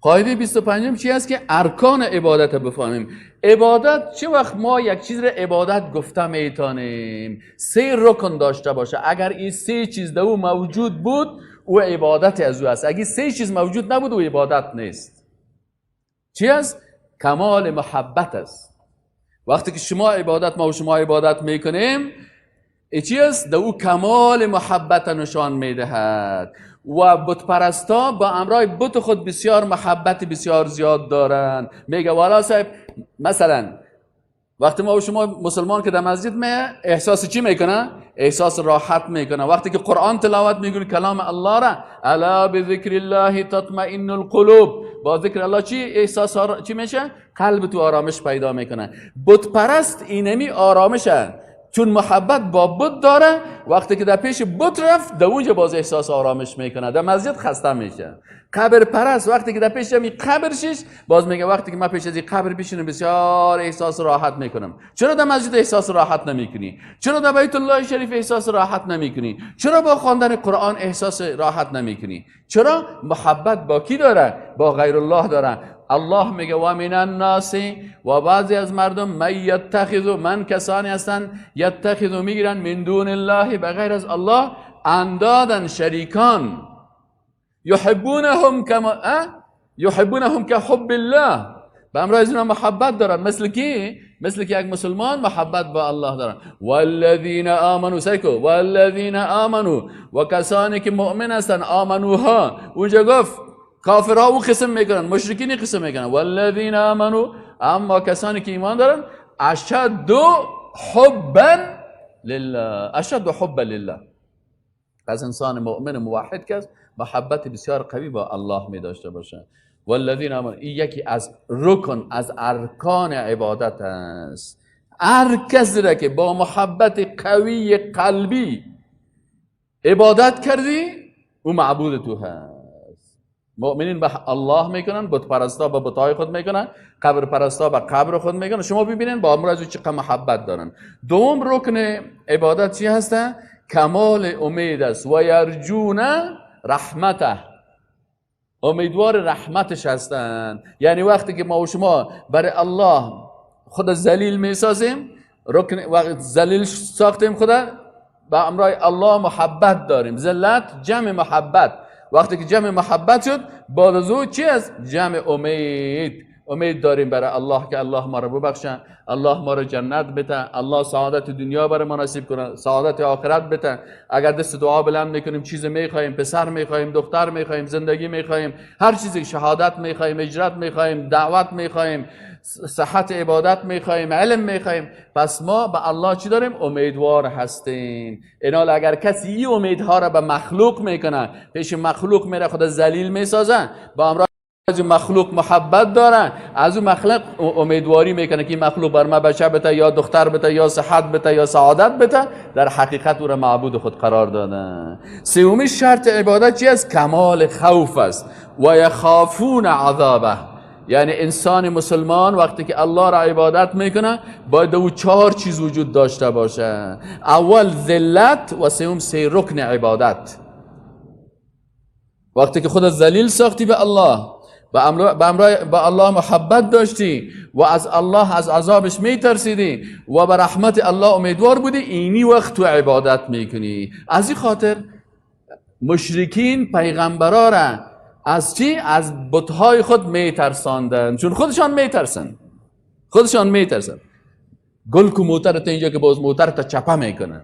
قاعده 25 چی است که ارکان عبادت رو بفهمیم. عبادت چه وقت ما یک چیز رو عبادت گفته میتونیم 3 رکن داشته باشه. اگر این 3 چیز در او موجود بود او عبادت از او است. اگر 3 چیز موجود نبود او عبادت نیست. چی است؟ کمال محبت است. وقتی که شما عبادت میکنیم چی است؟ در او کمال محبت نشان میدهد. و بت پرستا با امرای بت خود بسیار محبت بسیار زیاد دارند. میگه والا صاحب مثلا وقتی ما و شما مسلمان که در مسجد احساس چی میکنه؟ احساس راحت میکنه. وقتی که قرآن تلاوت میکنه کلام الله را الا بذکر الله تطمئن القلوب، با ذکر الله چی میشه؟ قلب تو آرامش پیدا میکنه. بت پرست اینمی آرامشه، چون محبت با بت داره. وقتی که در پیش بت رفت در اونجا باز احساس آرامش میکنه، در مسجد خسته میشه. قبر پرست وقتی که در پیش می قبرش باز میگه وقتی که من پیش از این قبر بشینم بسیار احساس راحت میکنم. چرا در مسجد احساس راحت نمیکنی؟ چرا در بیت الله شریف احساس راحت نمیکنی؟ چرا با خواندن قرآن احساس راحت نمیکنی؟ چرا؟ محبت با کی داره؟ با غیر الله داره. الله میگه و من الناس، و بعضی از مردم من کسانی هستند یتخذو میگیرن من دون الله، بغیر از الله اندادن شریکان، یحبونهم که حب الله، به امرای از اینا محبت دارن. مثل کی؟ مثل که یک مسلمان محبت با الله دارن. والذین آمنو و کسانی که مؤمن هستن آمنوها، اونجا گفت کافرها او قسم میکنن، مشرکین قسم میکنن. والذین آمنو، اما کسانی که ایمان دارن اشد حبا لله. از انسان مؤمن موحد که محبت بسیار قوی با الله می داشته باشه. والذین آمنو، این یکی از رکن از ارکان عبادت است. هر کسی را که با محبت قوی قلبی عبادت کردی او معبود تو هست. مؤمنین به الله میکنن، بت پرستا به بتای خود میکنن، قبر پرستا به قبر خود میکنن. شما ببینین با امروز چقدر محبت دارن. دوم رکن عبادت چی هسته؟ کمال امید است. و یرجون رحمته، امیدوار رحمتش هستند. یعنی وقتی که ما و شما برای الله خود ذلیل میسازیم، رکن وقت ذلیل ساختیم خدا، با امرای الله محبت داریم. ذلت جمع محبت. وقتی که جمع محبت شد بعد از او چی است؟ جمع امید داریم برای الله که الله ما رو ببخشه، الله ما رو جنت بده، الله سعادت دنیا برای ما نصیب کنه، سعادت آخرت بده. اگر دست دعا بلند میکنیم چیز میخوایم، پسر میخوایم، دختر میخوایم، زندگی میخوایم، هر چیزی، شهادت میخوایم، اجرت میخوایم، دعوت میخوایم، صحت عبادت میخوایم، علم میخوایم، پس ما به الله چی داریم؟ امیدوار هستیم. اینال اگر کسی این امیدها را به مخلوق میکنه، پیش مخلوق میره خدا ذلیل میسازه، با امرای از مخلوق محبت داره، از اون مخلوق امیدواری میکنه که مخلوق بر ما بچه بده، یا دختر بده، یا صحت بده، یا سعادت بده، در حقیقت او را معبود خود قرار داده. سومی شرط عبادت چی است؟ کمال خوف است. و یخافون عذابه، یعنی انسان مسلمان وقتی که الله را عبادت میکنه باید او 4 چیز وجود داشته باشه. اول ذلت و سوم 3 رکن عبادت. وقتی که خود ذلیل ساختی به الله، با الله محبت داشتی و از الله از عذابش میترسیدی و به رحمت الله امیدوار بودی، اینی وقت تو عبادت میکنی. از این خاطر مشرکین پیغمبرا را از چی؟ از بتهای خود میترساندن، چون خودشان میترسن. گل کو موترت اینجا که باز موترت چپه میکنن،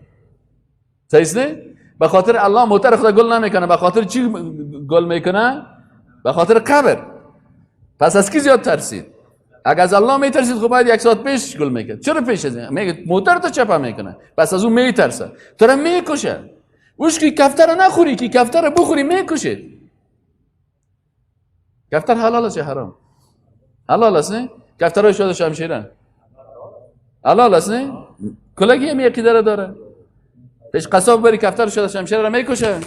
صحیح نه؟ به خاطر الله موتر خدا گل نمیکنه. به خاطر چی گل میکنه؟ به خاطر قبر. پس از کی زیاد ترسید؟ اگر از الله میترسید خب باید 1 ساعت پیش گل میکرد. چرا پیش از این؟ میگه موترت چپه میکنه، پس از اون میترسه، تو را میکشه. وش کی کفتر نخوری، کی کفتر بخوری میکشید. کفتر حلال است یا حرام؟ حلال است نه؟ کفترای شده شمشیره حلال است نه؟ کلگی هم یکی داره پیش قصاب بری کفتر شده شمشیره را میکشه،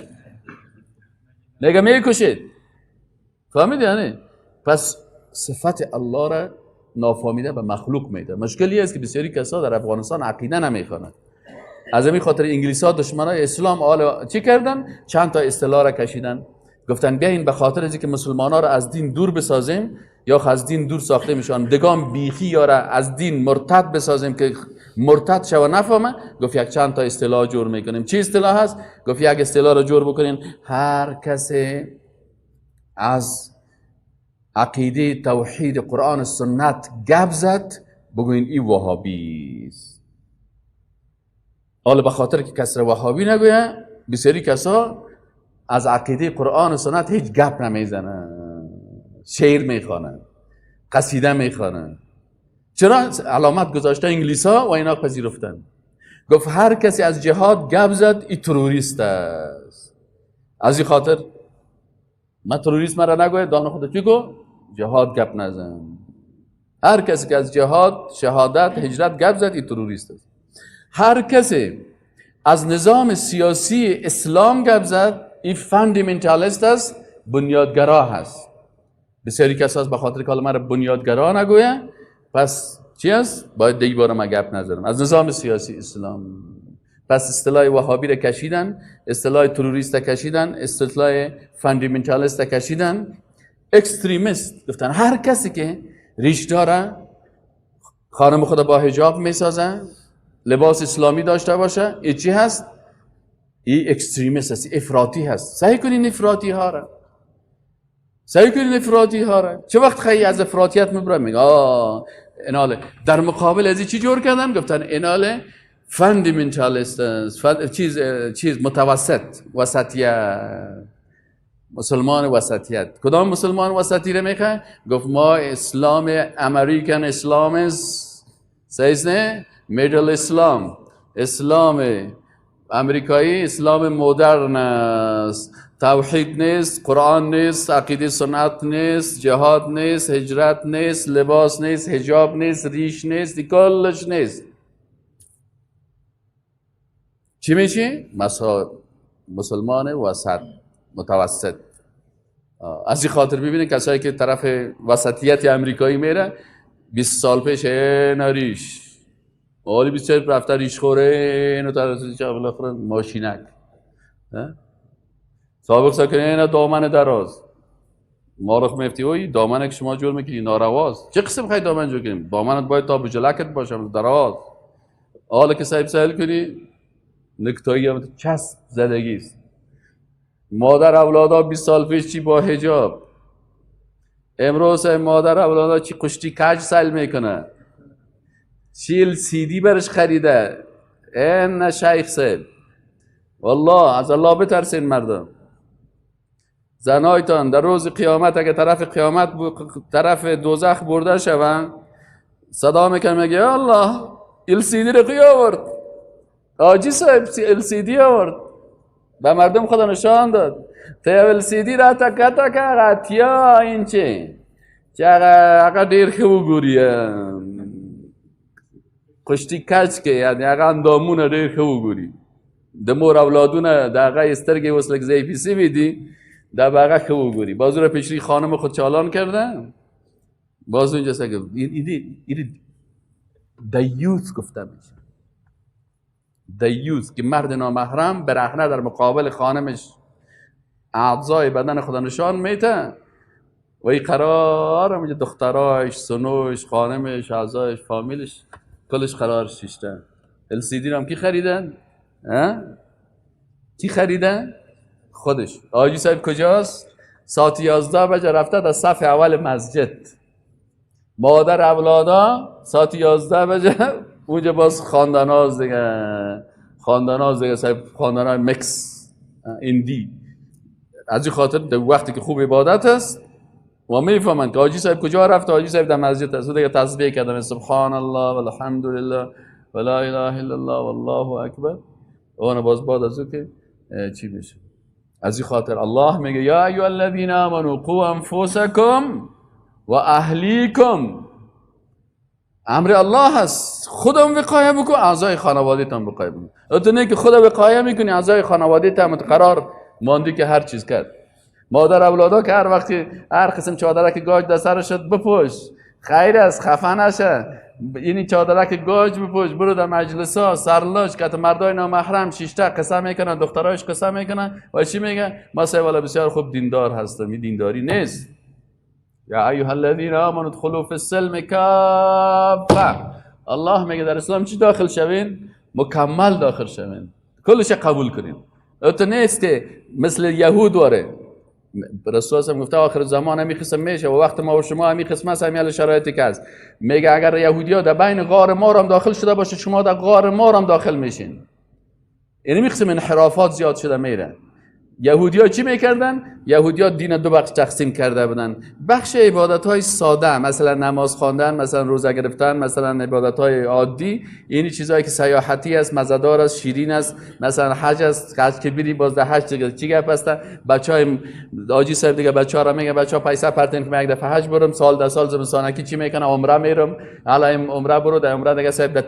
میگه میکشید. فهمیدی نه؟ پس صفت الله را نافهمیده به مخلوق میده. مشکلی است که بسیاری کسا در افغانستان عقیده نمیخوانند. از همین خاطر انگلیس‌ها دشمنای اسلام چی کردن؟ چند تا اصطلاح را کشیدن. گفتن بیاین به خاطر از که مسلمان ها را از دین دور بسازیم یا از دین دور ساخته میشن دگام بیخی یا را از دین مرتد بسازیم که مرتد شو نفهمه. گفت یک چند تا اصطلاح جور میکنیم. چی اصطلاح هست؟ گفت یک اصطلاح را جور بکنین، هر کسی از عقیده توحید قرآن و سنت گپ زد بگوین این وهابی است. حالا به خاطر که کسر وهابی نگویه، بسیاری کسا از عقیده قرآن و سنت هیچ گپ نمیزنن، شعر میخوانن، قصیده میخوانن. چرا؟ علامت گذاشته انگلیسا و اینا پذیرفتن. گفت هر کسی از جهاد گپ زد این تروریست است. از این خاطر ما تروریست مرا نگوید، دان خودت بگو جهاد گپ نزن. هر کسی که از جهاد، شهادت، هجرت گپ زد این تروریست است. هر کسی از نظام سیاسی اسلام گپ زد این فاندامنتالیست است، بنیادگرا هست. بسیاری کسا به خاطر که من بنیادگرا نگویه پس چی است؟ باید دیگه بار ما گپ نزنم از نظام سیاسی اسلام. پس اصطلاح وهابی را کشیدن، اصطلاح تروریست را کشیدن، اصطلاح فاندامنتالیست را کشیدن. اکستریمیست گفتن هر کسی که ریش داره، خانم خود با حجاب میسازه، لباس اسلامی داشته باشه، این چی هست؟ این اکستریمیست هست، افراطی هست. سعی کنین افراطی ها را، سعی کنین افراطی ها را. چه وقت خیلی از افراطیت میبره میگه ایناله در مقابل از چی جور کردن؟ گفتن ایناله فاندامنتالیست چیز متوسط، وسطیت، مسلمان وسطیت. کدام مسلمان وسطی رو میخواه؟ گفت ما اسلام امریکن اسلام است، سیزنه میدل اسلام، اسلام امریکایی اسلام مدرن است، توحید نیست، قرآن نیست، عقیده سنت نیست، جهاد نیست، هجرت نیست، لباس نیست، حجاب نیست، ریش نیست، کلش نیست. چی میشی؟ مسلمان وسط، متوسط. از این خاطر ببینید کسایی که طرف وسطیت امریکایی میره 20 سال پیش نریش حالی 20 سال رفته ریش خوره اینو طرف چه بالاخره ماشینک سابق ساکنه اینا دامن دراز مارخ مفتی اوی دامنه که شما جور میکنی نارواست. چه قسم خواهی دامن جور کنیم؟ دامنت باید تا بجلکت باشه دراز. حالا که صاحب سهل کنی نکتایی هم چسب زدگیست. مادر اولادا 20 سال پیش چی با حجاب، امروز مادر اولادا چی قشتی کج سل میکنه، چیل CD برش خریده. این شیخ صاحب والله از الله بترسین مردم. زنایتان در روز قیامت اگه طرف دوزخ برده شون صدا میکنه میگه الله LCD رو کی آورد؟ آجی صاحب LCD آورد به مردم خدا نشان داد. تا LCD را تکه تکه غطیا این چه اگه دیر که بگوریم قشتی کچ که یعنی اگه اندامون دیر که بگوری دمور اولادون دقیقه استرگی وصلک زیپیسی بیدی در بقیه که بگوری. بازو را پیشری خانم خود چالان کردن بازو اینجا سگه ایدی دیوز گفته میشه. دیوز که مرد نامحرم برهنه در مقابل خانمش اعضای بدن خدا نشان میته و این قرار میگه دختراش، سنوش، خانمش، اعضایش، فامیلش کلش قرار شیشتن. LCD رو هم کی خریدن؟ کی خریدن؟ خودش. آجی صاحب کجاست؟ ساعت 11 بجه رفته در صف اول مسجد. مادر اولادا ساعت 11 بجه اونجا باز خواندناز دیگه صاحب خواندناز مکس ایندی. از این خاطر در وقتی که خوب عبادت است و میفهمند که آجی صاحب کجا رفته، آجی صاحب در مسجد است، دیگه تسبیح کردن سبحان الله والحمد لله ولا اله الا الله والله اکبر. اون باز بعد از اون که چی میشه؟ از این خاطر الله میگه یا ایها الذین آمنوا قوا انفسکم و اهلیکم. امر الله هست خودم وقایه بکن، اعضای خانواده‌ت هم وقایه بکن. تو نه که خدا وقایه میکنی اعضای خانواده‌ت هم قرار ماندی که هر چیز کرد. مادر اولادا که هر وقتی هر قسم چادره که گاج در سر شد بپوش، خیر است، خفه نشه. اینی چادرک گاج بپوش، برو در مجلس ها سرلاش که مردای نامحرم شیشته قسم میکنن، دخترایش قسم میکنن و چی میگن؟ ما والا بسیار خوب دیندار هستم. این دینداری نیست. یا ایها الذین آمنوا ادخلوا فی السلم کافه. الله میگه در اسلام چی داخل شوین؟ مکمل داخل شوین، کلش قبول کنین. تو نیست که مثل یهود واره. رسول الله گفته آخر زمان همی قسم میشه و وقت ما و شما همی قسم است، همی شرایطی که هست. میگه اگر یهودیا در بین غار مار هم داخل شده باشه، شما در غار مار هم داخل میشین. یعنی میقسم انحرافات زیاد شده میره. یهودیا چی میکردن؟ یهودیا دین دو بخش تقسیم کرده بودن. بخش عبادت های ساده، مثلا نماز خواندن، مثلا روزه گرفتن، مثلا عبادت های عادی، یعنی چیزایی که سیاحتی است، مزه‌دار است، شیرین است، مثلا حج است، حج که بری باز در حج چی گپ است. بچهای حاجی صاحب دیگه بچه‌ها را میگه بچه‌ها پیسه پرتین که من یک دفعه حج برم، سال در سال زمستانکی چی میکنه؟ عمره میرم. حالا عمره برو، در عمره دیگه صاحب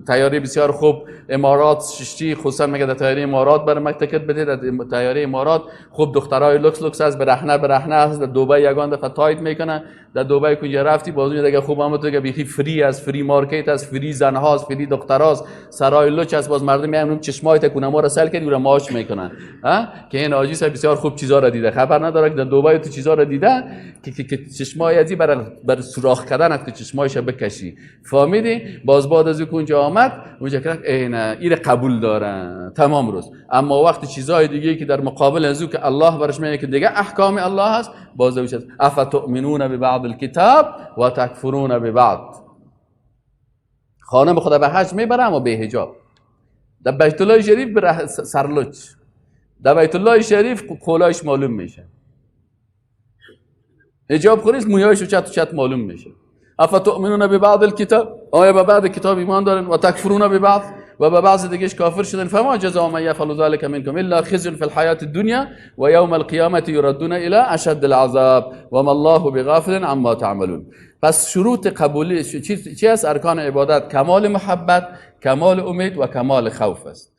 تیاری بسیار خوب امارات ششتی، خصوصا میگه در تیاری امارات برای تکت بده. در تیاری امارات خوب دخترای لوکس از برهنه است. در دبی یگان دفعه تایت میکنه. در دبی کجا رفتی باز دیگه خوب هم تو که بیخی فری از فری مارکت از فری زنهاست، فری دختراست، سرای لوچ است. باز مردم میان چشمای تکونه ما را سل کردی و ماش میکنن که این حاجی صاحب بسیار خوب چیزا را دیده، خبر نداره که در دبی تو چیزا را دیده که چشمای ازی بر سوراخ کردن است که چشمایش بکشی. فهمیدی؟ باز بعد از اونجا آمد اونجا که این قبول دارن تمام روز. اما وقت چیزای دیگه که در مقابل از که الله برش میگه که دیگه احکام الله هست، باز دوش است افتؤمنون ببعض الكتاب و تکفرون ببعض. خانم خدا به حج میبره اما به حجاب. در بیت الله شریف بره سرلوچ. در بیت الله شریف کولایش معلوم میشه، حجاب خورید مویایش و چت معلوم میشه. افتؤمنون ببعض الكتاب، آیا به بعض کتاب ایمان دارن؟ و تکفرون ببعض، و به بعض دیگهش کافر شدن. فما جزاء من یفعل ذلك منکم الا خزي في الحیاة الدنیا و یوم القیامة یردون الى اشد العذاب و ما الله بغافل عما تعملون. پس شروط قبولی چی است؟ ارکان عبادت کمال محبت، کمال امید و کمال خوف است.